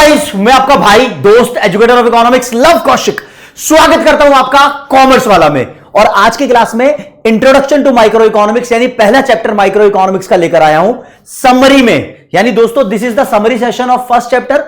Guys, मैं आपका भाई दोस्त educator of economics love Kaushik स्वागत करता हूं आपका कॉमर्स वाला में। और आज की क्लास में इंट्रोडक्शन टू माइक्रो इकोनॉमिक्स यानी पहला चैप्टर माइक्रो इकोनॉमिक्स का लेकर आया हूं समरी में। यानी दोस्तों this is the summary session of first chapter.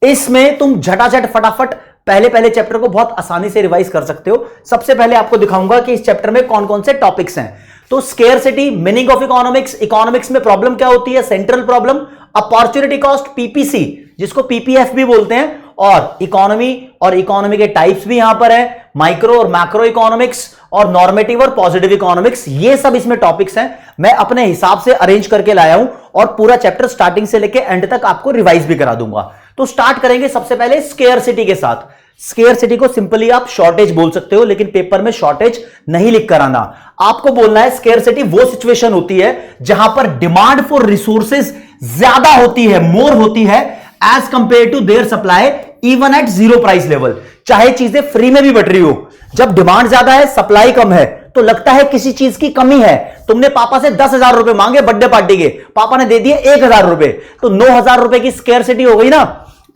इसमें तुम झटाझट फटाफट पहले चैप्टर को बहुत आसानी से रिवाइज कर सकते हो। सबसे पहले आपको दिखाऊंगा कि इस चैप्टर में कौन कौन से टॉपिक्स हैं। तो scarcity, meaning of economics, economics में प्रॉब्लम क्या होती है, central problem, opportunity cost, PPC जिसको पीपीएफ भी बोलते हैं, और इकोनॉमी के टाइप्स भी यहां पर है, माइक्रो और मैक्रो इकोनॉमिक्स और नॉर्मेटिव और पॉजिटिव इकोनॉमिक्स, ये सब इसमें टॉपिक्स हैं। मैं अपने हिसाब से अरेंज करके लाया हूं और पूरा चैप्टर स्टार्टिंग से लेकर एंड तक आपको रिवाइज भी करा दूंगा। तो स्टार्ट करेंगे सबसे पहले स्केर्सिटी के साथ। स्केर्सिटी को सिंपली आप शॉर्टेज बोल सकते हो, लेकिन पेपर में शॉर्टेज नहीं लिख कर आना। आपको बोलना है स्केर्सिटी वो सिचुएशन होती है जहां पर डिमांड फॉर रिसोर्सेज ज्यादा होती है, मोर होती है as compared to their supply even at zero price level. चाहे चीजें फ्री में भी बट रही हो, जब डिमांड ज्यादा है सप्लाई कम है तो लगता है किसी चीज की कमी है। तुमने पापा से 10,000 रुपए मांगे बर्थडे पार्टी के, पापा ने दे दिए 1,000 रुपए, तो 9,000 रुपए की स्केर्सिटी हो गई ना।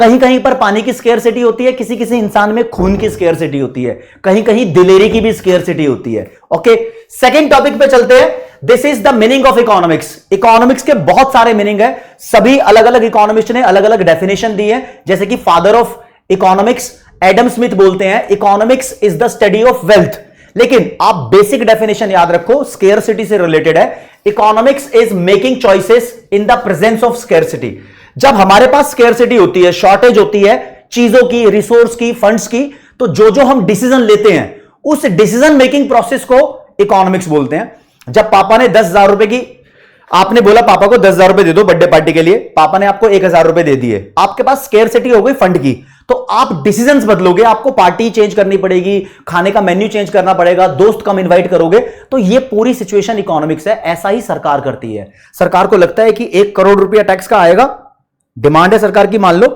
कहीं कहीं पर पानी की स्केर्सिटी होती है, किसी किसी इंसान में खून की स्केर्सिटी होती है, कहीं कहीं दिलेरी की भी स्केर्सिटी होती है। ओके, सेकंड टॉपिक पे चलते हैं। This is the meaning of economics. Economics के बहुत सारे मीनिंग है, सभी अलग अलग इकोनॉमिस्ट ने अलग अलग डेफिनेशन दी है। जैसे कि father of economics Adam Smith बोलते हैं economics is the study of wealth. लेकिन आप बेसिक डेफिनेशन याद रखो, स्केर्सिटी से रिलेटेड है। Economics is making choices in the presence of scarcity. जब हमारे पास स्केर्सिटी होती है, शॉर्टेज होती है चीजों की, रिसोर्स की, फंड्स की, तो जो हम डिसीजन लेते हैं उस डिसीजन मेकिंग प्रोसेस को इकोनॉमिक्स बोलते हैं। जब पापा ने 10,000 रुपए की, आपने बोला पापा को 10,000 रुपए दे दो बर्थडे पार्टी के लिए, पापा ने आपको 1,000 रुपए दे दिए, आपके पास स्केर्सिटी हो गई फंड की, तो आप डिसीजंस बदलोगे, आपको पार्टी चेंज करनी पड़ेगी, खाने का मेन्यू चेंज करना पड़ेगा, दोस्त कम इनवाइट करोगे। तो ये पूरी सिचुएशन इकोनॉमिक्स है। ऐसा ही सरकार करती है। सरकार को लगता है कि 1 करोड़ रुपया टैक्स का आएगा, डिमांड है सरकार की मान लो,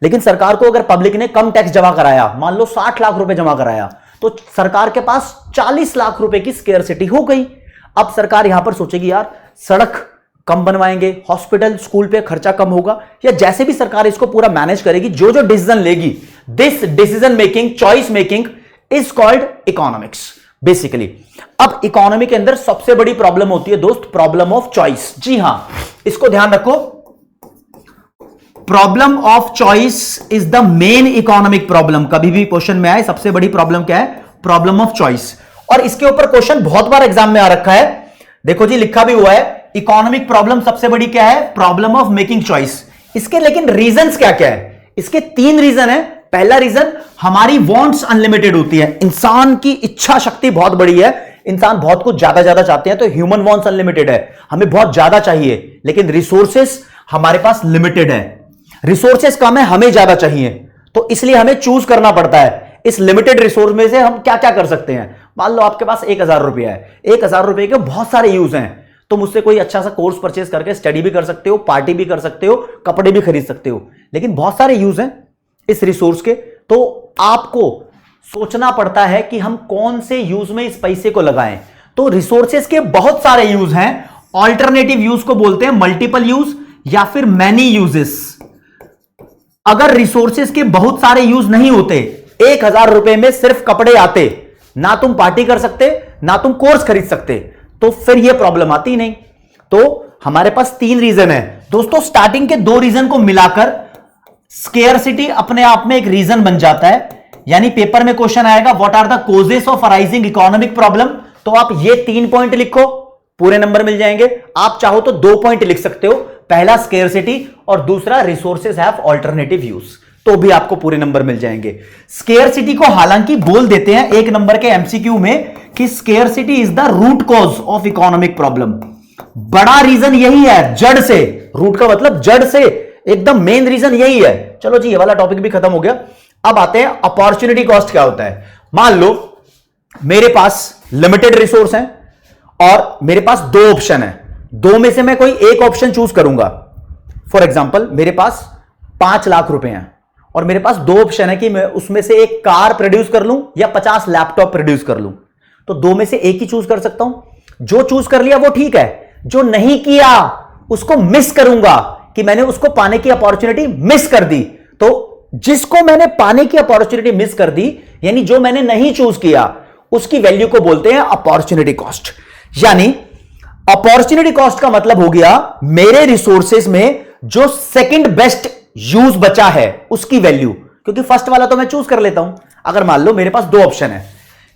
लेकिन सरकार को अगर पब्लिक ने कम टैक्स जमा कराया, मान लो 60 लाख रुपए जमा कराया, तो सरकार के पास 40 लाख रुपए की स्केर्सिटी हो गई। अब सरकार यहां पर सोचेगी यार सड़क कम बनवाएंगे, हॉस्पिटल स्कूल पे खर्चा कम होगा, या जैसे भी सरकार इसको पूरा मैनेज करेगी, जो डिसीजन लेगी, this decision making, choice making is called economics basically. अब इकोनॉमी के अंदर सबसे बड़ी प्रॉब्लम होती है दोस्त, प्रॉब्लम ऑफ चॉइस। जी हां, इसको ध्यान रखो, problem of choice is the main economic problem. कभी भी क्वेश्चन में आए सबसे बड़ी प्रॉब्लम क्या है, प्रॉब्लम ऑफ चॉइस। और इसके ऊपर क्वेश्चन बहुत बार एग्जाम में आ रखा है, देखो जी लिखा भी हुआ है, इकोनॉमिक प्रॉब्लम सबसे बड़ी क्या है, प्रॉब्लम ऑफ मेकिंग चॉइस। इसके लेकिन रीजंस क्या क्या है, इसके 3 रीजन है। पहला रीजन, हमारी वांट्स अनलिमिटेड होती है, इंसान की इच्छा शक्ति बहुत बड़ी है, इंसान बहुत कुछ ज्यादा चाहते हैं, तो ह्यूमन वांट्स अनलिमिटेड है, हमें बहुत ज्यादा चाहिए, लेकिन रिसोर्सेस हमारे पास लिमिटेड है, रिसोर्सेस कम है, हमें ज्यादा चाहिए, तो इसलिए हमें चूज करना पड़ता है इस लिमिटेड रिसोर्स में से हम क्या क्या कर सकते हैं। मान लो आपके पास 1,000 रुपया है, 1,000 रुपए के बहुत सारे यूज हैं। तुम उससे कोई अच्छा सा कोर्स परचेज करके स्टडी भी कर सकते हो, पार्टी भी कर सकते हो, कपड़े भी खरीद सकते हो, लेकिन बहुत सारे यूज हैं इस रिसोर्स के। तो आपको सोचना पड़ता है कि हम कौन से यूज में इस पैसे को लगाएं। तो रिसोर्सेस के बहुत सारे यूज हैं, ऑल्टरनेटिव यूज को बोलते हैं, मल्टीपल यूज या फिर मैनी यूजेस। अगर रिसोर्सेस के बहुत सारे यूज नहीं होते, 1,000 रुपए में सिर्फ कपड़े आते, ना तुम पार्टी कर सकते ना तुम कोर्स खरीद सकते, तो फिर यह प्रॉब्लम आती नहीं। तो हमारे पास 3 रीजन है दोस्तों। स्टार्टिंग के 2 रीजन को मिलाकर स्केर्सिटी अपने आप में एक रीजन बन जाता है। यानी पेपर में क्वेश्चन आएगा what are the causes of arising economic problem, तो आप ये 3 पॉइंट लिखो, पूरे नंबर मिल जाएंगे। आप चाहो तो 2 पॉइंट लिख सकते हो, पहला स्केर्सिटी और दूसरा रिसोर्सेज हैव ऑल्टरनेटिव यूज, तो भी आपको पूरे नंबर मिल जाएंगे। स्केर्सिटी को हालांकि बोल देते हैं 1 नंबर के एमसीक्यू में कि scarcity is the root cause of economic problem. बड़ा रीजन यही है, जड़ से, रूट का मतलब जड़ से, एकदम मेन रीजन यही है। चलो जी, ये वाला टॉपिक भी खत्म हो गया। अब आते हैं अपॉर्चुनिटी कॉस्ट क्या होता है। मान लो मेरे पास लिमिटेड रिसोर्स है और मेरे पास 2 ऑप्शन है, 2 में से मैं कोई एक ऑप्शन चूज करूंगा। फॉर एग्जाम्पल मेरे पास 5 लाख रुपए हैं और मेरे पास 2 ऑप्शन है कि मैं उसमें से एक कार प्रोड्यूस कर लूं या 50 लैपटॉप प्रोड्यूस कर लूं। तो 2 में से एक ही चूज कर सकता हूं। जो चूज कर लिया वो ठीक है, जो नहीं किया उसको मिस करूंगा कि मैंने उसको पाने की अपॉर्चुनिटी मिस कर दी, तो जिसको मैंने पाने की अपॉर्चुनिटी मिस कर दी, यानी जो मैंने नहीं चूज किया, उसकी वैल्यू को बोलते हैं अपॉर्चुनिटी कॉस्ट। यानी अपॉर्चुनिटी कॉस्ट का मतलब हो गया मेरे रिसोर्सेज में जो सेकंड बेस्ट यूज बचा है उसकी वैल्यू, क्योंकि फर्स्ट वाला तो मैं चूज कर लेता हूं। अगर मान लो मेरे पास दो ऑप्शन है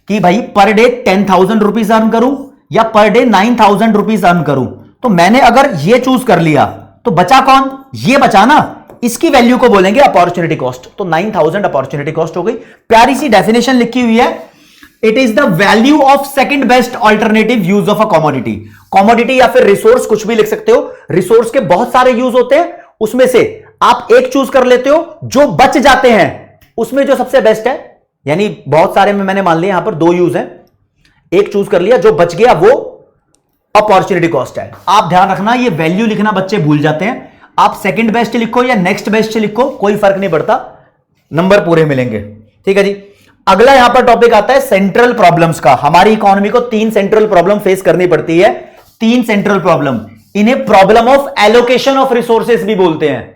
कि भाई पर डे 10,000 रुपीज अर्न करूं या पर डे 9,000 रुपीज अर्न करूं, तो मैंने अगर ये चूज कर लिया तो बचा कौन, ये बचा ना, इसकी वैल्यू को बोलेंगे अपॉर्चुनिटी कॉस्ट। तो 9,000 अपॉर्चुनिटी कॉस्ट हो गई। प्यारी सी डेफिनेशन लिखी हुई है, it is the value of second best alternative use of a commodity. Commodity या फिर रिसोर्स, कुछ भी लिख सकते हो। रिसोर्स के बहुत सारे यूज होते हैं, उसमें से आप एक चूज कर लेते हो, जो बच जाते हैं उसमें जो सबसे बेस्ट है, यानी बहुत सारे में मैंने मान लिया यहां पर दो यूज है, एक चूज कर लिया, जो बच गया वो अपॉर्चुनिटी कॉस्ट है। आप ध्यान रखना, ये वैल्यू लिखना बच्चे भूल जाते हैं। आप सेकंड बेस्ट लिखो या नेक्स्ट बेस्ट लिखो, कोई फर्क नहीं पड़ता, नंबर पूरे मिलेंगे। ठीक है जी। अगला यहां पर टॉपिक आता है सेंट्रल प्रॉब्लम्स का। हमारी इकोनॉमी को 3 सेंट्रल प्रॉब्लम फेस करनी पड़ती है। 3 सेंट्रल प्रॉब्लम, इन्हें problem of allocation of resources भी बोलते हैं।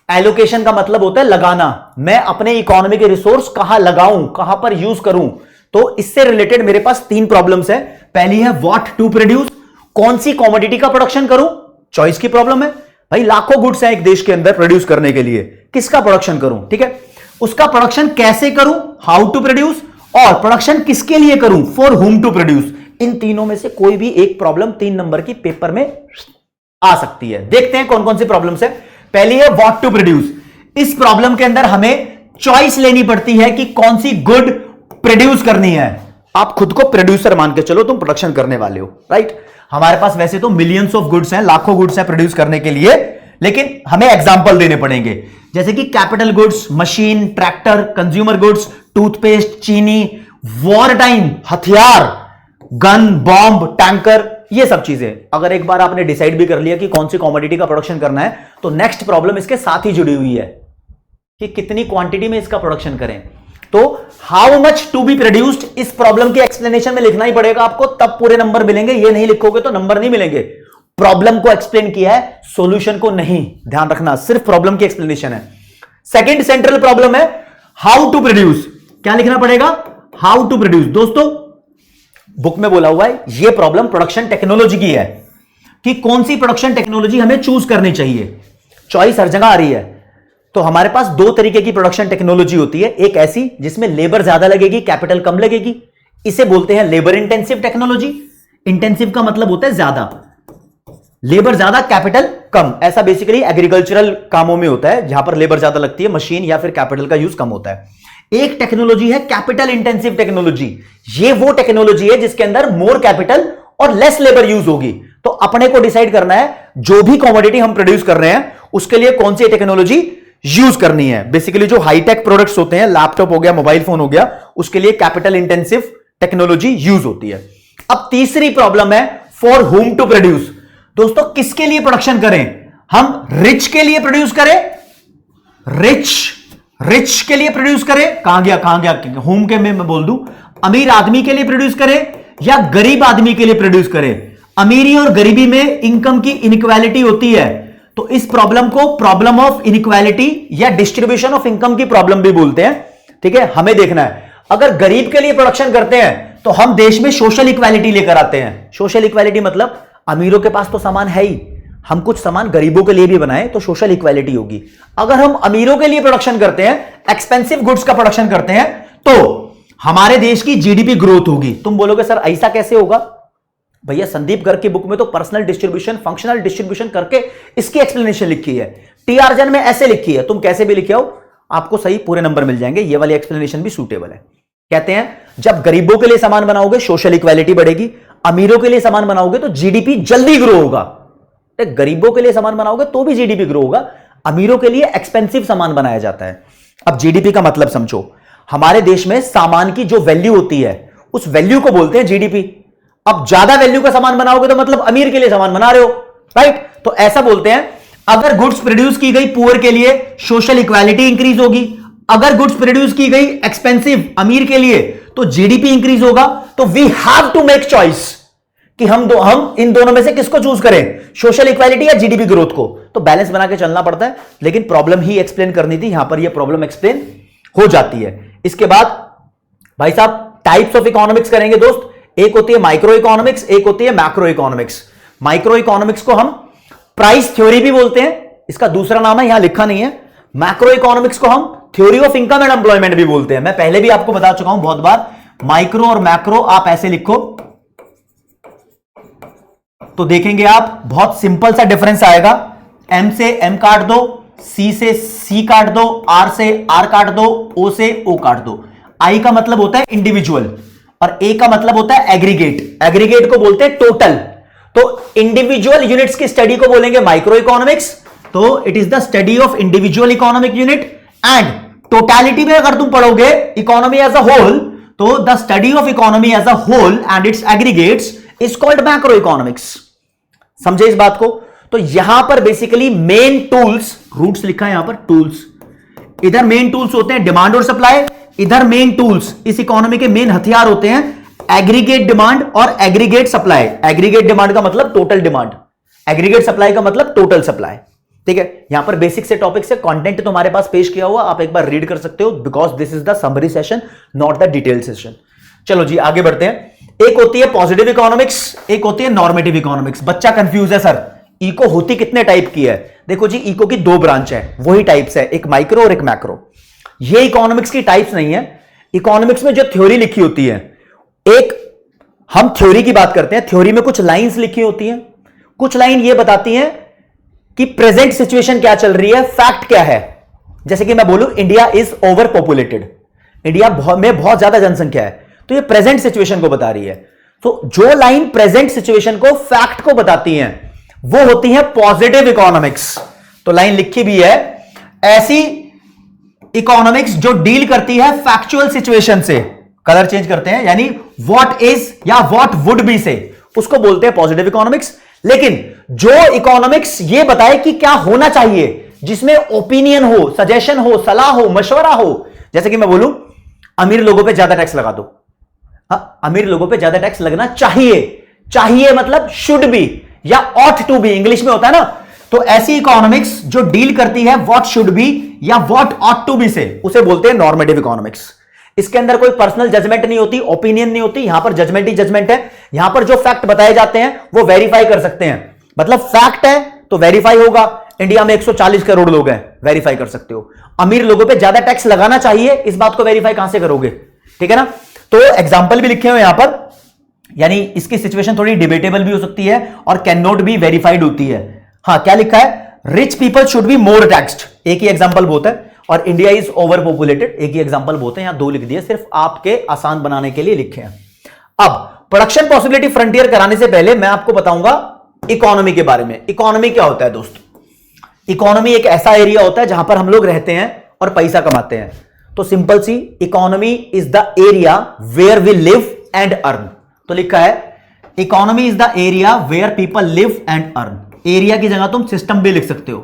एलोकेशन का मतलब होता है लगाना, मैं अपने इकोनॉमी के रिसोर्स कहां लगाऊं, कहां पर यूज करूं। तो इससे रिलेटेड मेरे पास 3 प्रॉब्लम्स है। पहली है व्हाट टू प्रोड्यूस, कौन सी कॉमोडिटी का प्रोडक्शन करूं, चॉइस की प्रॉब्लम है। भाई लाखों गुड्स हैं एक देश के अंदर प्रोड्यूस करने के लिए, किसका प्रोडक्शन करूं, ठीक है। उसका प्रोडक्शन कैसे करूं, हाउ टू प्रोड्यूस, और प्रोडक्शन किसके लिए करूं, फॉर हुम टू प्रोड्यूस। इन तीनों में से कोई भी एक प्रॉब्लम 3 नंबर की पेपर में आ सकती है। देखते हैं कौन कौन सी प्रॉब्लम्स है। पहली है व्हाट टू प्रोड्यूस। इस प्रॉब्लम के अंदर हमें चॉइस लेनी पड़ती है कि कौन सी गुड प्रोड्यूस करनी है। आप खुद को प्रोड्यूसर मान के चलो, तुम प्रोडक्शन करने वाले हो, राइट। हमारे पास वैसे तो मिलियंस ऑफ गुड्स हैं, लाखों गुड्स हैं प्रोड्यूस करने के लिए, लेकिन हमें एग्जाम्पल देने पड़ेंगे, जैसे कि capital goods, machine, tractor, consumer goods, toothpaste, चीनी, वॉर टाइम हथियार, गन, बॉम्ब, टैंकर, ये सब चीजें। अगर एक बार आपने डिसाइड भी कर लिया कि कौन सी कॉमोडिटी का प्रोडक्शन करना है, तो नेक्स्ट प्रॉब्लम इसके साथ ही जुड़ी हुई है कि कितनी क्वांटिटी में इसका प्रोडक्शन करें। तो how much to be produced, इस प्रॉब्लम के एक्सप्लेनेशन में लिखना ही पड़ेगा आपको, तब पूरे नंबर मिलेंगे। ये नहीं लिखोगे तो नंबर नहीं मिलेंगे। प्रॉब्लम को एक्सप्लेन किया है, सॉल्यूशन को नहीं, ध्यान रखना, सिर्फ प्रॉब्लम की एक्सप्लेनेशन है। सेकंड सेंट्रल प्रॉब्लम है हाउ टू प्रोड्यूस। क्या लिखना पड़ेगा, हाउ टू प्रोड्यूस। दोस्तों बुक में बोला हुआ है, यह प्रॉब्लम प्रोडक्शन टेक्नोलॉजी की है कि कौन सी प्रोडक्शन टेक्नोलॉजी हमें चूज करनी चाहिए। चॉइस हर जगह आ रही है। तो हमारे पास 2 तरीके की प्रोडक्शन टेक्नोलॉजी होती है। एक ऐसी जिसमें लेबर ज्यादा लगेगी, कैपिटल कम लगेगी, इसे बोलते हैं लेबर इंटेंसिव टेक्नोलॉजी। इंटेंसिव का मतलब होता है ज्यादा, लेबर ज्यादा कैपिटल कम। ऐसा बेसिकली एग्रीकल्चरल कामों में होता है, जहां पर लेबर ज्यादा लगती है, मशीन या फिर कैपिटल का यूज कम होता है। एक टेक्नोलॉजी है कैपिटल इंटेंसिव टेक्नोलॉजी। ये वो टेक्नोलॉजी है जिसके अंदर मोर कैपिटल और लेस लेबर यूज होगी। तो अपने को डिसाइड करना है जो भी कॉमोडिटी हम प्रोड्यूस कर रहे हैं उसके लिए कौन सी टेक्नोलॉजी यूज करनी है। बेसिकली जो हाईटेक प्रोडक्ट्स होते हैं, लैपटॉप हो गया, मोबाइल फोन हो गया, उसके लिए कैपिटल इंटेंसिव टेक्नोलॉजी यूज होती है। अब तीसरी प्रॉब्लम है फॉर हुम टू प्रोड्यूस। दोस्तों किसके लिए प्रोडक्शन करें, हम रिच के लिए प्रोड्यूस करें, रिच के लिए प्रोड्यूस करें, कहां गया होम के में मैं बोल दूं, अमीर आदमी के लिए प्रोड्यूस करें या गरीब आदमी के लिए प्रोड्यूस करें। अमीरी और गरीबी में इनकम की इनइक्वालिटी होती है, तो इस प्रॉब्लम को प्रॉब्लम ऑफ इनइक्वालिटी या डिस्ट्रीब्यूशन ऑफ इनकम की प्रॉब्लम भी बोलते हैं। ठीक है, हमें देखना है अगर गरीब के लिए प्रोडक्शन करते हैं तो हम देश में सोशल इक्वालिटी लेकर आते हैं। सोशल इक्वालिटी मतलब अमीरों के पास तो सामान है ही, हम कुछ सामान गरीबों के लिए भी बनाए तो सोशल इक्वालिटी होगी। अगर हम अमीरों के लिए प्रोडक्शन करते हैं, एक्सपेंसिव गुड्स का प्रोडक्शन करते हैं, तो हमारे देश की जीडीपी ग्रोथ होगी। तुम बोलोगे सर ऐसा कैसे होगा, भैया संदीप गर्ग की बुक में तो पर्सनल डिस्ट्रीब्यूशन, फंक्शनल डिस्ट्रीब्यूशन करके इसकी एक्सप्लेनेशन लिखी है। टी.आर. जन में ऐसे लिखी है, तुम कैसे भी लिखे हो आपको सही पूरे नंबर मिल जाएंगे। ये वाली एक्सप्लेनेशन भी सूटेबल है। कहते हैं जब गरीबों के लिए सामान बनाओगे सोशल इक्वालिटी बढ़ेगी, अमीरों के लिए सामान बनाओगे तो जीडीपी जल्दी ग्रो होगा। गरीबों के लिए सामान बनाओगे तो भी जीडीपी ग्रो होगा, अमीरों के लिए एक्सपेंसिव सामान बनाया जाता है। अब जीडीपी का मतलब समझो, हमारे देश में सामान की जो वैल्यू होती है उस वैल्यू को बोलते हैं जीडीपी। अब ज्यादा वैल्यू का सामान बनाओगे तो मतलब अमीर के लिए सामान बना रहे हो, राइट। तो ऐसा बोलते हैं अगर गुड्स प्रोड्यूस की गई पुअर के लिए सोशल इक्वालिटी इंक्रीज होगी, अगर गुड्स प्रोड्यूस की गई एक्सपेंसिव अमीर के लिए तो जीडीपी इंक्रीज होगा। तो we have to make choice कि हम इन दोनों में से किसको चूज करें, सोशल इक्वालिटी या जीडीपी ग्रोथ को। तो बैलेंस बना के चलना पड़ता है, लेकिन प्रॉब्लम ही एक्सप्लेन करनी थी, यहां पर यह प्रॉब्लम एक्सप्लेन हो जाती है। इसके बाद भाई साहब टाइप्स ऑफ इकोनॉमिक्स करेंगे दोस्त। एक होती है माइक्रो इकोनॉमिक्स, एक होती है मैक्रो इकोनॉमिक्स। माइक्रो इकोनॉमिक्स को हम प्राइस थ्योरी भी बोलते हैं, इसका दूसरा नाम है, यहां लिखा नहीं है। मैक्रो इकोनॉमिक्स को हम theory of income and employment भी बोलते हैं। मैं पहले भी आपको बता चुका हूं बहुत बार, माइक्रो और मैक्रो आप ऐसे लिखो तो देखेंगे आप बहुत सिंपल सा डिफरेंस आएगा। एम से एम काट दो, सी से सी काट दो, आर से आर काट दो, ओ से ओ काट दो। आई का मतलब होता है इंडिविजुअल और ए का मतलब होता है एग्रीगेट। एग्रीगेट को बोलते हैं टोटल। तो इंडिविजुअल यूनिट्स की स्टडी को बोलेंगे माइक्रो इकोनॉमिक्स। तो it is the study of individual economic unit. And totality में अगर तुम पढ़ोगे इकोनॉमी एज अ होल, तो the study of economy as a whole and its aggregates is called macro economics. समझे इस बात को? तो यहां पर बेसिकली मेन टूल्स, रूट्स लिखा है यहां पर टूल्स, इधर मेन टूल्स होते हैं डिमांड और सप्लाई, इधर मेन टूल्स इस इकोनॉमी के मेन हथियार होते हैं एग्रीगेट डिमांड और एग्रीगेट सप्लाई। एग्रीगेट डिमांड का मतलब टोटल डिमांड, एग्रीगेट सप्लाई का मतलब टोटल सप्लाई। ठीक है, यहां पर बेसिक से टॉपिक से कंटेंट तुम्हारे पास पेश किया हुआ, आप एक बार रीड कर सकते हो, because this is the summary session not the detail session. चलो जी आगे बढ़ते हैं। एक होती है पॉजिटिव इकोनॉमिक्स, एक होती है नॉर्मेटिव इकोनॉमिक्स। बच्चा कंफ्यूज है सर, इको होती कितने टाइप की है? देखो जी, इको की दो ब्रांच है, वही टाइप्स है, एक माइक्रो और एक मैक्रो। ये इकोनॉमिक्स की टाइप्स नहीं है। इकोनॉमिक्स में जो थ्योरी लिखी होती है, एक हम थ्योरी की बात करते हैं, थ्योरी में कुछ लाइंस लिखी होती हैं, कुछ लाइन ये बताती हैं कि प्रेजेंट सिचुएशन क्या चल रही है, फैक्ट क्या है। जैसे कि मैं बोलूं India is over populated, India में बहुत ज्यादा जनसंख्या है, तो ये प्रेजेंट सिचुएशन को बता रही है। तो जो लाइन प्रेजेंट सिचुएशन को, फैक्ट को बताती हैं, वो होती है पॉजिटिव इकोनॉमिक्स। तो लाइन लिखी भी है, ऐसी इकोनॉमिक्स जो डील करती है फैक्चुअल सिचुएशन से, कलर चेंज करते हैं, यानी व्हाट इज या व्हाट वुड बी से, उसको बोलते हैं पॉजिटिव इकोनॉमिक्स। लेकिन जो इकोनॉमिक्स ये बताए कि क्या होना चाहिए, जिसमें ओपिनियन हो, सजेशन हो, सलाह हो, मशवरा हो, जैसे कि मैं बोलूं अमीर लोगों पे ज्यादा टैक्स लगा दो, अमीर लोगों पे ज्यादा टैक्स लगना चाहिए, चाहिए मतलब शुड बी या ऑट टू बी, इंग्लिश में होता है ना। तो ऐसी इकोनॉमिक्स जो डील करती है व्हाट शुड बी या व्हाट ऑट टू बी से, उसे बोलते हैं नॉर्मेटिव इकोनॉमिक्स। इसके अंदर कोई पर्सनल जजमेंट नहीं होती, ओपिनियन नहीं होती, यहां पर जजमेंट ही जजमेंट है। यहां पर जो फैक्ट बताए जाते हैं वो वेरीफाई कर सकते हैं, मतलब फैक्ट है तो वेरीफाई होगा। इंडिया में 140 करोड़ लोग हैं, वेरीफाई कर सकते हो। अमीर लोगों पे ज्यादा टैक्स लगाना चाहिए, इस बात को वेरीफाई कहां से करोगे? ठीक है ना। तो एग्जाम्पल भी लिखे हुए यहां पर, यानी इसकी सिचुएशन थोड़ी डिबेटेबल भी हो सकती है और कैन नॉट बी वेरीफाइड होती है। हाँ, क्या लिखा है? Rich people should be more taxed, एक ही एग्जाम्पल बहुत है, और इंडिया इज ओवर पॉपुलेटेड, एक ही एग्जाम्पल बहुत है, यहां दो लिख दिए, सिर्फ आपके आसान बनाने के लिए लिखे हैं। अब प्रोडक्शन पॉसिबिलिटी फ्रंटियर कराने से पहले मैं आपको बताऊंगा इकोनॉमी के बारे में। इकोनॉमी क्या होता है दोस्त? इकोनॉमी एक ऐसा एरिया होता है जहां पर हम लोग रहते हैं और पैसा कमाते हैं। तो सिंपल सी, economy is the area where we live and earn. तो लिखा है economy is the area where people live and earn. Area की जगह तुम सिस्टम भी लिख सकते हो।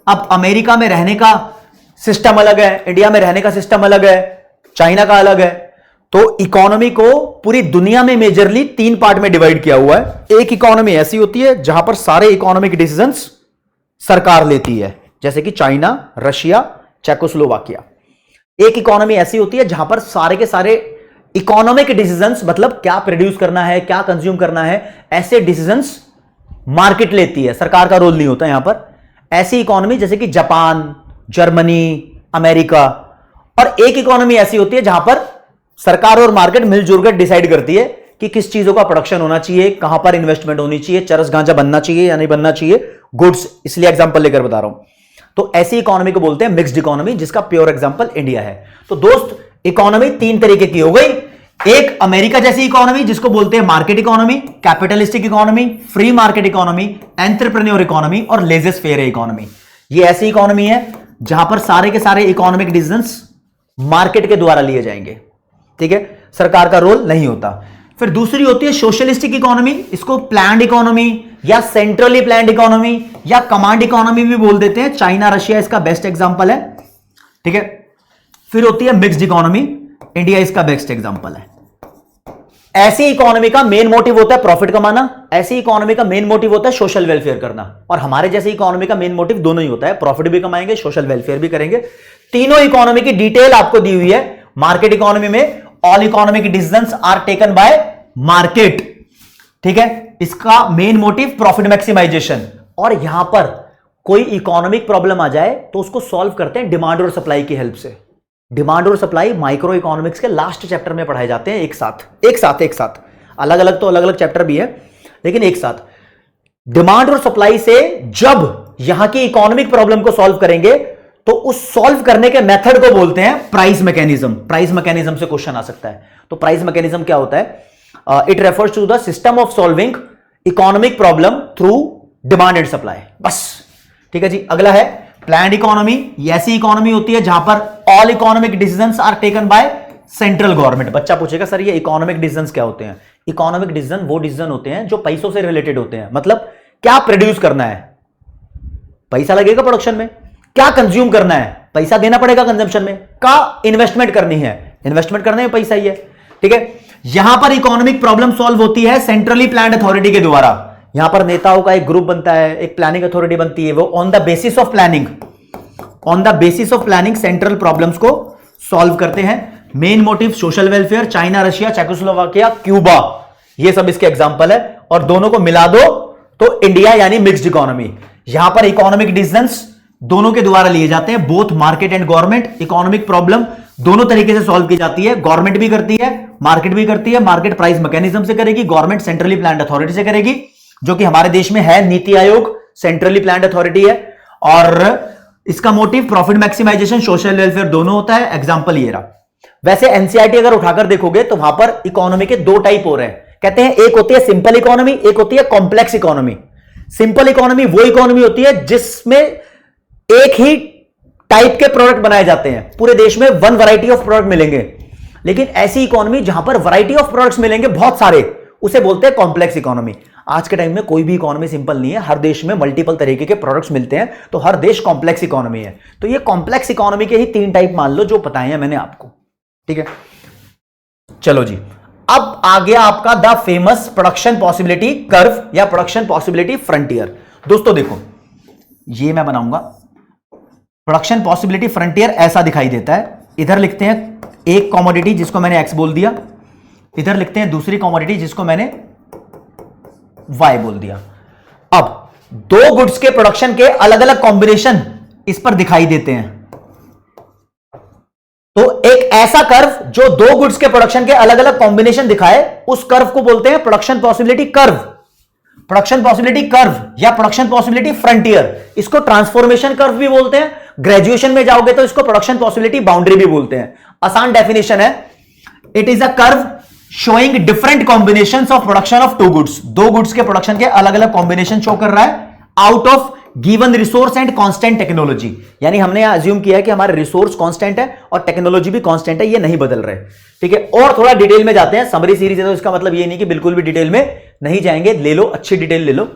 अब अमेरिका में रहने का सिस्टम अलग है, इंडिया में रहने का सिस्टम अलग है, चाइना का अलग है। तो इकोनॉमी को पूरी दुनिया में मेजरली 3 पार्ट में डिवाइड किया हुआ है। एक इकोनॉमी ऐसी होती है जहां पर सारे इकोनॉमिक डिसीजंस सरकार लेती है, जैसे कि चाइना, रशिया, चेकोस्लोवाकिया। एक इकोनॉमी ऐसी होती है जहां पर सारे के सारे इकोनॉमिक डिसीजंस, मतलब क्या प्रोड्यूस करना है, क्या कंज्यूम करना है, ऐसे डिसीजंस मार्केट लेती है, सरकार का रोल नहीं होता यहां पर। ऐसी इकोनॉमी जैसे कि जापान, जर्मनी, अमेरिका। और एक इकोनॉमी ऐसी होती है जहां पर सरकार और मार्केट मिलजुल कर डिसाइड करती है कि किस चीजों का प्रोडक्शन होना चाहिए, कहां पर इन्वेस्टमेंट होनी चाहिए, चरस गांजा बनना चाहिए या नहीं बनना चाहिए, गुड्स, इसलिए एग्जांपल लेकर बता रहा हूं। तो ऐसी इकोनॉमी को बोलते हैं मिक्स्ड इकोनॉमी, जिसका प्योर एग्जांपल इंडिया है। तो दोस्त, इकोनॉमी 3 तरीके की हो गई। एक अमेरिका जैसी इकोनॉमी जिसको बोलते हैं market economy, capitalistic economy, free market economy, entrepreneur economy और लेजेस फेयर इकोनॉमी। ये ऐसी इकोनॉमी है जहां पर सारे के सारे इकोनॉमिक डिसीजंस मार्केट के द्वारा लिए जाएंगे। ठीक है, सरकार का रोल नहीं होता। फिर दूसरी होती है सोशलिस्टिक इकोनॉमी, इसको प्लान्ड इकोनॉमी या सेंट्रली प्लान्ड इकोनॉमी या कमांड इकोनॉमी भी बोल देते हैं। चाइना, रशिया इसका बेस्ट एग्जांपल है। ठीक है, फिर होती है मिक्स्ड इकोनॉमी, इंडिया इसका बेस्ट एग्जांपल है। ऐसी इकोनॉमी का मेन मोटिव होता है प्रॉफिट कमाना, ऐसी इकोनॉमी का मेन मोटिव होता है सोशल वेलफेयर करना, और हमारे जैसी इकोनॉमी का मेन मोटिव दोनों ही होता है, प्रॉफिट भी कमाएंगे, सोशल वेलफेयर भी करेंगे। तीनों इकोनॉमी की डिटेल आपको दी हुई है। मार्केट इकोनॉमी में all economic decisions are taken by market, ठीक है, इसका मेन मोटिव प्रॉफिट मैक्सिमाइजेशन। और यहां पर कोई इकोनॉमिक प्रॉब्लम आ जाए तो उसको सॉल्व करते हैं डिमांड और सप्लाई की हेल्प से। डिमांड और सप्लाई माइक्रो इकोनॉमिक्स के लास्ट चैप्टर में पढ़ाए जाते हैं, एक साथ। अलग अलग तो अलग अलग चैप्टर भी है, लेकिन एक साथ। डिमांड और सप्लाई से जब यहां की इकोनॉमिक प्रॉब्लम को सॉल्व करेंगे तो उस सॉल्व करने के मेथड को बोलते हैं प्राइस मैकेनिज्म। प्राइस मैकेनिज्म से क्वेश्चन आ सकता है। तो प्राइस मैकेनिज्म क्या होता है? It refers to the system of solving economic problem through demand and supply. बस, ठीक है जी। अगला है प्लान्ड इकोनॉमी। ऐसी इकोनॉमी होती है जहां पर all economic decisions are taken by central government. बच्चा पूछेगा सर ये इकोनॉमिक डिसीजंस क्या होते हैं? इकोनॉमिक डिसीजन वो डिसीजन होते हैं जो पैसों से रिलेटेड होते हैं। मतलब क्या प्रोड्यूस करना है, पैसा लगेगा प्रोडक्शन में। क्या कंज्यूम करना है, पैसा देना पड़ेगा कंजम्पशन में। का इन्वेस्टमेंट करनी है, इन्वेस्टमेंट करने में पैसा ही है, ठीक है। यहां पर इकोनॉमिक प्रॉब्लम सॉल्व होती है सेंट्रली प्लान्ड अथॉरिटी के द्वारा। यहां पर नेताओं का एक ग्रुप बनता है, एक प्लानिंग अथॉरिटी बनती है, वो on the basis of planning central problems को सॉल्व करते हैं। Main motive social welfare. China, Russia, Czechoslovakia, Cuba, ये सब इसके एग्जांपल है। और दोनों को मिला दो तो इंडिया यानी मिक्स्ड इकोनॉमी। यहां पर इकोनॉमिक डिसीजंस दोनों के द्वारा लिए जाते हैं, both market and government. Economic problem दोनों तरीके से सॉल्व की जाती है, गवर्नमेंट भी करती है, मार्केट भी करती है। मार्केट प्राइस मैकेनिज्म से करेगी, गवर्नमेंट सेंट्रली प्लान्ड अथॉरिटी से करेगी, जो कि हमारे देश में है NITI Aayog, centrally planned authority है। और इसका motive profit maximisation, social welfare दोनों होता है। एग्जांपल ये रहा। वैसे एनसीईआरटी अगर उठाकर देखोगे तो वहां पर इकोनॉमी के दो टाइप हो रहे हैं। कहते हैं एक होती है सिंपल इकोनॉमी, एक होती है कॉम्प्लेक्स इकोनॉमी। सिंपल इकोनॉमी वो इकोनॉमी होती है जिसमें एक ही टाइप के प्रोडक्ट बनाए जाते हैं, पूरे देश में वन वैरायटी ऑफ प्रोडक्ट मिलेंगे। लेकिन ऐसी इकोनॉमी जहां पर वैरायटी ऑफ प्रोडक्ट्स मिलेंगे बहुत सारे, उसे बोलते हैं कॉम्प्लेक्स इकोनॉमी। आज के टाइम में कोई भी इकोनॉमी सिंपल नहीं है, हर देश में मल्टीपल तरीके के प्रोडक्ट्स मिलते हैं, तो हर देश कॉम्प्लेक्स इकोनॉमी है। तो ये कॉम्प्लेक्स इकोनॉमी के ही तीन टाइप मान लो जो बताए हैं मैंने आपको, ठीक है। चलो जी, अब आ गया आपका the famous production possibility curve या प्रोडक्शन पॉसिबिलिटी फ्रंटियर। दोस्तों देखो, ये मैं बनाऊंगा। प्रोडक्शन पॉसिबिलिटी फ्रंटियर ऐसा दिखाई देता है। इधर लिखते हैं एक कमोडिटी जिसको मैंने एक्स बोल दिया, इधर लिखते हैं दूसरी कमोडिटी जिसको मैंने वाई बोल दिया। अब दो गुड्स के प्रोडक्शन के अलग अलग कॉम्बिनेशन इस पर दिखाई देते हैं। तो एक ऐसा कर्व जो दो गुड्स के प्रोडक्शन के अलग अलग कॉम्बिनेशन दिखाए, उस कर्व को बोलते हैं production possibility curve, production possibility curve या प्रोडक्शन पॉसिबिलिटी फ्रंटियर। इसको ट्रांसफॉर्मेशन कर्व भी बोलते हैं। ग्रेजुएशन में जाओगे तो इसको प्रोडक्शन पॉसिबिलिटी बाउंड्री भी बोलते हैं। आसान डेफिनेशन है, it is a curve showing different combinations of production of two goods. दो गुड्स के प्रोडक्शन के अलग अलग कॉम्बिनेशन शो कर रहा है out of given resource and constant technology. यानी हमने अज्यूम किया है कि हमारे रिसोर्स कांस्टेंट है और टेक्नोलॉजी भी कांस्टेंट है, ये नहीं बदल रहे, ठीक है। और थोड़ा डिटेल में जाते हैं, समरी सीरीज है तो इसका मतलब ये नहीं कि बिल्कुल भी डिटेल में नहीं जाएंगे। ले लो, अच्छी डिटेल ले लो।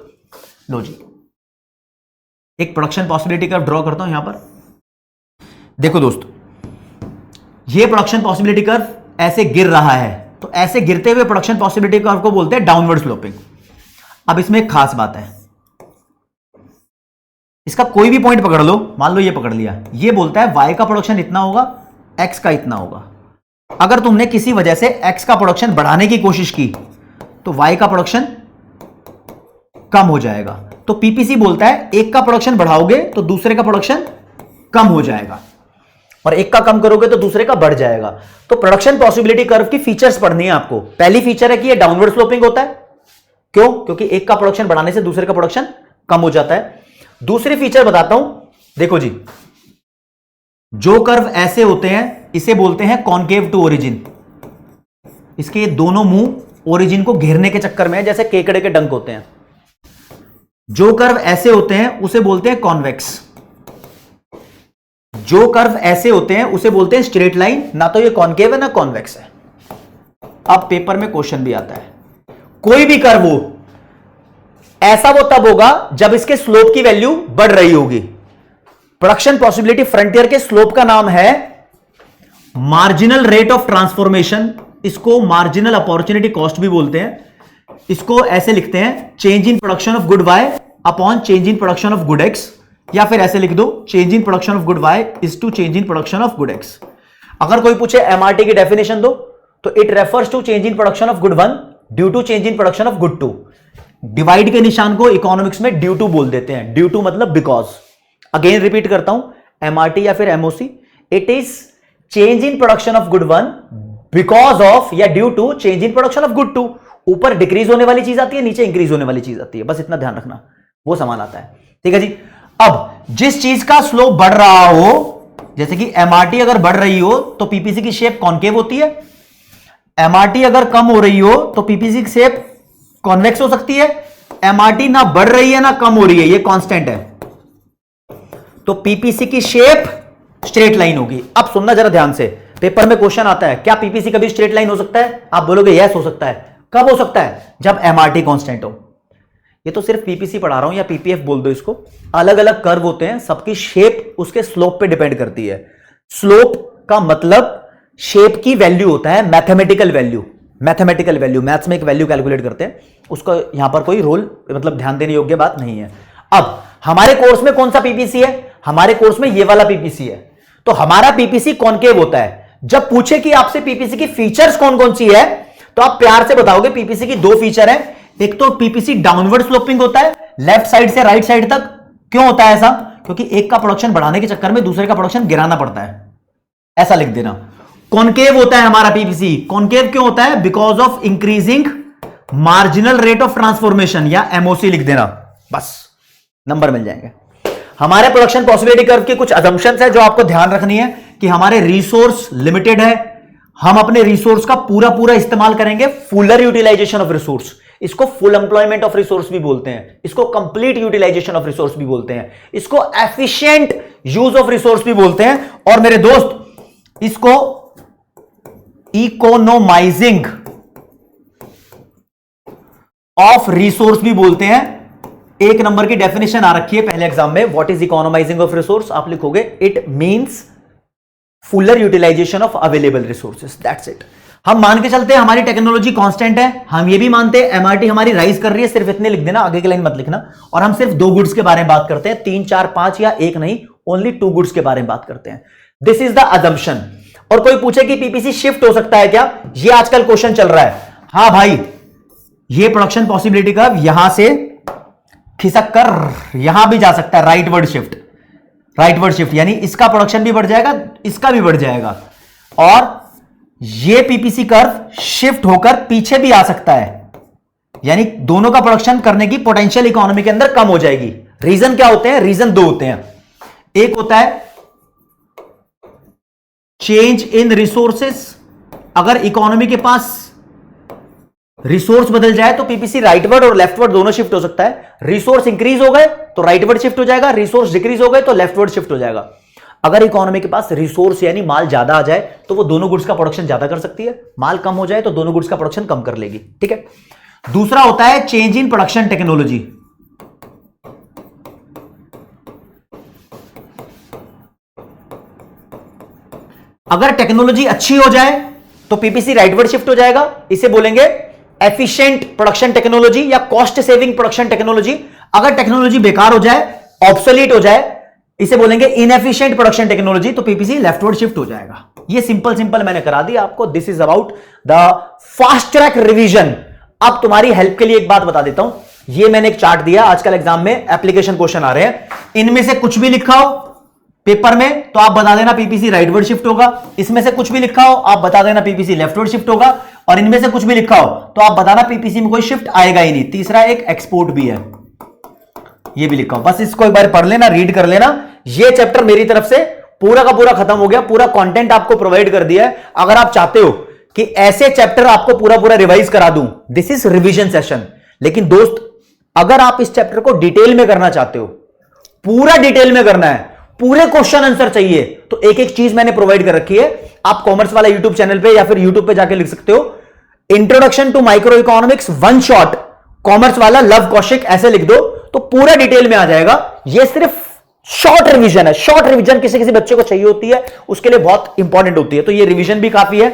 लो जी, एक प्रोडक्शन पॉसिबिलिटी कर्व ड्रॉ करता हूं यहां पर। देखो दोस्तों, ये प्रोडक्शन पॉसिबिलिटी कर्व ऐसे गिर रहा है, तो ऐसे गिरते हुए प्रोडक्शन पॉसिबिलिटी कर्व को बोलते हैं डाउनवर्ड स्लोपिंग। अब इसमें एक खास बात है, इसका कोई भी पॉइंट पकड़ लो, मान लो ये पकड़ लिया, ये बोलता है y का प्रोडक्शन इतना होगा, x का इतना होगा। अगर तुमने किसी वजह से x का प्रोडक्शन बढ़ाने की कोशिश की तो y का प्रोडक्शन कम हो जाएगा। तो पीपीसी बोलता है एक का प्रोडक्शन बढ़ाओगे तो दूसरे का प्रोडक्शन कम हो जाएगा, और एक का कम करोगे तो दूसरे का बढ़ जाएगा। तो प्रोडक्शन पॉसिबिलिटी कर्व की फीचर्स पढ़नी है आपको। पहली फीचर है कि ये डाउनवर्ड स्लोपिंग होता है। क्यों? क्योंकि एक का प्रोडक्शन बढ़ाने से दूसरे का प्रोडक्शन कम हो जाता है। दूसरी फीचर बताता हूं, देखो जी, जो कर्व ऐसे होते हैं इसे बोलते हैं कॉनकेव टू ओरिजिन। इसके दोनों मुंह ओरिजिन को घेरने के चक्कर में है, जैसे केकड़े के डंक होते हैं। जो कर्व ऐसे होते हैं उसे बोलते हैं कॉन्वेक्स। जो कर्व ऐसे होते हैं उसे बोलते हैं स्ट्रेट लाइन। ना तो ये कॉनकेव है ना कॉन्वेक्स है। अब पेपर में क्वेश्चन भी आता है, कोई भी कर्व हो ऐसा वो तब होगा जब इसके स्लोप की वैल्यू बढ़ रही होगी। प्रोडक्शन पॉसिबिलिटी फ्रंटियर के स्लोप का नाम है मार्जिनल रेट ऑफ ट्रांसफॉर्मेशन इसको मार्जिनल अपॉर्चुनिटी कॉस्ट भी बोलते हैं। इसको ऐसे लिखते हैं, change in production of good y upon change in production of good x, या फिर ऐसे लिख दो, change in production of good y is to change in production of good x. अगर कोई पूछे एमआरटी की डेफिनेशन दो, तो it refers to change in production of good one due to change in production of good two. Divide के निशान को economics में ड्यू टू बोल देते हैं, ड्यू टू मतलब बिकॉज। अगेन रिपीट करता हूं, एमआरटी या फिर MOC, it is change in production of good one because of या due to change in production of good two. ऊपर डिक्रीज होने वाली चीज आती है, नीचे इंक्रीज होने वाली चीज आती है, बस इतना ध्यान रखना, वो समान आता है। ठीक है जी। अब जिस चीज का स्लोप बढ़ रहा हो, जैसे कि एमआरटी अगर बढ़ रही हो तो पीपीसी की शेप कॉन्केव होती है, एमआरटी अगर कम हो रही हो तो पीपीसी की शेप कॉन्वेक्स हो सकती है। एमआरटी ना बढ़ रही है ना कम हो रही है, ये कांस्टेंट है, तो पीपीसी की शेप स्ट्रेट लाइन होगी। अब सुनना जरा ध्यान से, पेपर में क्वेश्चन आता है, क्या पीपीसी कभी स्ट्रेट लाइन हो सकता है? आप बोलोगे यस हो सकता है। कब हो सकता है? जब एमआरटी कांस्टेंट हो। ये तो सिर्फ पीपीसी पढ़ा रहा हूं, या पीपीएफ बोल दो इसको। अलग अलग कर्व होते हैं, सबकी शेप उसके स्लोप पे डिपेंड करती है। स्लोप का मतलब शेप की वैल्यू होता है, mathematical value. Mathematical value, maths में एक वैल्यू कैलकुलेट करते हैं, उसका यहां पर कोई रोल मतलब ध्यान देने योग्य बात नहीं है। अब हमारे कोर्स में कौन सा पीपीसी है? हमारे कोर्स में ये वाला पीपीसी है। तो हमारा पीपीसी कॉन्केव होता है। जब पूछे कि आपसे पीपीसी की फीचर्स कौन कौन सी है, तो आप प्यार से बताओगे पीपीसी की दो फीचर है। एक तो पीपीसी डाउनवर्ड स्लोपिंग होता है, लेफ्ट साइड से राइट साइड तक। क्यों होता है ऐसा? क्योंकि एक का प्रोडक्शन बढ़ाने के चक्कर में दूसरे का प्रोडक्शन गिराना पड़ता है, ऐसा लिख देना। कॉन्केव होता है हमारा पीपीसी। कॉन्केव क्यों होता है? Because of increasing marginal rate of transformation, या एमओसी लिख देना, बस नंबर मिल जाएंगे। हमारे प्रोडक्शन पॉसिबिलिटी कर्व की कुछ अजम्पशंस है जो आपको ध्यान रखनी है, कि हमारे रिसोर्स लिमिटेड है, हम अपने रिसोर्स का पूरा पूरा इस्तेमाल करेंगे, फुलर यूटिलाइजेशन ऑफ रिसोर्स। इसको फुल एम्प्लॉयमेंट ऑफ रिसोर्स भी बोलते हैं, इसको कंप्लीट यूटिलाइजेशन ऑफ रिसोर्स भी बोलते हैं, इसको एफिशिएंट यूज ऑफ रिसोर्स भी बोलते हैं, और मेरे दोस्त इसको इकोनोमाइजिंग ऑफ रिसोर्स भी बोलते हैं। एक नंबर की डेफिनेशन आ रखी है पहले एग्जाम में, what is economising of resource? आप लिखोगे it means fuller utilisation of available resources, that's it. हम मान के चलते हैं हमारी टेक्नोलॉजी कांस्टेंट है, हम ये भी मानते हैं एमआरटी हमारी राइज कर रही है, सिर्फ इतने लिख देना, आगे की लाइन मत लिखना। और हम सिर्फ दो गुड्स के बारे में बात करते हैं, 3 4 5 या एक नहीं, ओनली 2 गुड्स के बारे में बात करते हैं। This is the assumption. और कोई पूछे कि पीपीसी शिफ्ट हो सकता है क्या? ये आजकल क्वेश्चन चल रहा है। हां भाई, ये प्रोडक्शन पॉसिबिलिटी कर्व यहां से खिसक कर यहां भी जा सकता है, राइटवर्ड शिफ्ट। राइटवर्ड शिफ्ट यानी इसका प्रोडक्शन भी बढ़ जाएगा, इसका भी बढ़ जाएगा, और ये पीपीसी कर्व शिफ्ट होकर पीछे भी आ सकता है, यानी दोनों का प्रोडक्शन करने की पोटेंशियल इकोनॉमी के अंदर कम हो जाएगी। रीजन क्या होते हैं? रीजन दो होते हैं। एक होता है चेंज इन रिसोर्सेस। अगर इकोनॉमी के पास रिसोर्स बदल जाए तो पीपीसी राइटवर्ड और लेफ्टवर्ड दोनों शिफ्ट हो सकता है। रिसोर्स इंक्रीज हो गए तो राइटवर्ड शिफ्ट हो जाएगा, रिसोर्स डिक्रीज हो गए तो लेफ्टवर्ड शिफ्ट हो जाएगा। अगर इकोनॉमी के पास रिसोर्स यानी माल ज्यादा आ जाए तो वो दोनों गुड्स का प्रोडक्शन ज्यादा कर सकती है, माल कम हो जाए तो दोनों गुड्स का प्रोडक्शन कम कर लेगी। ठीक है। दूसरा होता है चेंज इन प्रोडक्शन टेक्नोलॉजी। अगर टेक्नोलॉजी अच्छी हो जाए तो पीपीसी राइटवर्ड शिफ्ट हो जाएगा, इसे बोलेंगे एफिशिएंट प्रोडक्शन टेक्नोलॉजी या कॉस्ट सेविंग प्रोडक्शन टेक्नोलॉजी। अगर टेक्नोलॉजी बेकार हो जाए, ऑब्सोलीट हो जाए, इसे बोलेंगे इनएफिशिएंट प्रोडक्शन टेक्नोलॉजी, तो पीपीसी लेफ्टवर्ड शिफ्ट हो जाएगा। ये सिंपल मैंने करा दिया आपको। This is about the fast track revision. अब तुम्हारी हेल्प के लिए एक बात बता देता हूं, ये मैंने एक चार्ट दिया, आजकल एग्जाम में एप्लीकेशन क्वेश्चन आ रहे हैं, इनमें से कुछ भी लिखा हो पेपर में तो आप बता देना पीपीसी राइटवर्ड शिफ्ट होगा, इसमें से कुछ भी लिखा हो आप बता देना पीपीसी लेफ्टवर्ड शिफ्ट होगा, और इनमें से कुछ भी लिखा हो तो आप बताना पीपीसी में कोई शिफ्ट आएगा ही नहीं। तीसरा एक एक्सपोर्ट भी है, ये भी लिखा हो, बस इसको एक बार पढ़ लेना, रीड कर लेना। ये चैप्टर मेरी तरफ से पूरा का पूरा खत्म हो गया, पूरा कंटेंट आपको प्रोवाइड कर दिया है। अगर आप चाहते हो कि ऐसे चैप्टर आपको पूरा पूरा रिवाइज करा दूं, दिस इज रिवीजन सेशन। लेकिन दोस्त, अगर आप इस चैप्टर को डिटेल में करना चाहते हो, पूरा डिटेल में करना है, पूरे क्वेश्चन आंसर चाहिए, तो एक एक चीज मैंने प्रोवाइड कर रखी है। आप कॉमर्स वाला यूट्यूब चैनल पे या फिर यूट्यूब पे जाके लिख सकते हो, introduction to micro economics one shot, commerce वाला लव कौशिक, ऐसे लिख दो तो पूरा डिटेल में आ जाएगा। यह सिर्फ शॉर्ट रिवीजन है। शॉर्ट रिवीजन किसी किसी बच्चे को चाहिए होती है, उसके लिए बहुत इंपॉर्टेंट होती है, तो ये रिवीजन भी काफी है।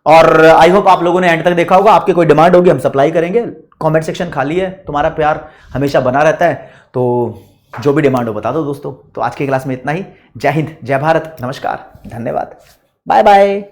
और आई होप आप लोगों ने एंड तक देखा होगा। आपकी कोई डिमांड होगी हम सप्लाई करेंगे, कमेंट सेक्शन खाली है, तुम्हारा प्यार हमेशा बना रहता है, तो जो भी डिमांड हो बता दो दोस्तों। तो आज की क्लास में इतना ही। जय हिंद, जय भारत, नमस्कार, धन्यवाद, बाय बाय।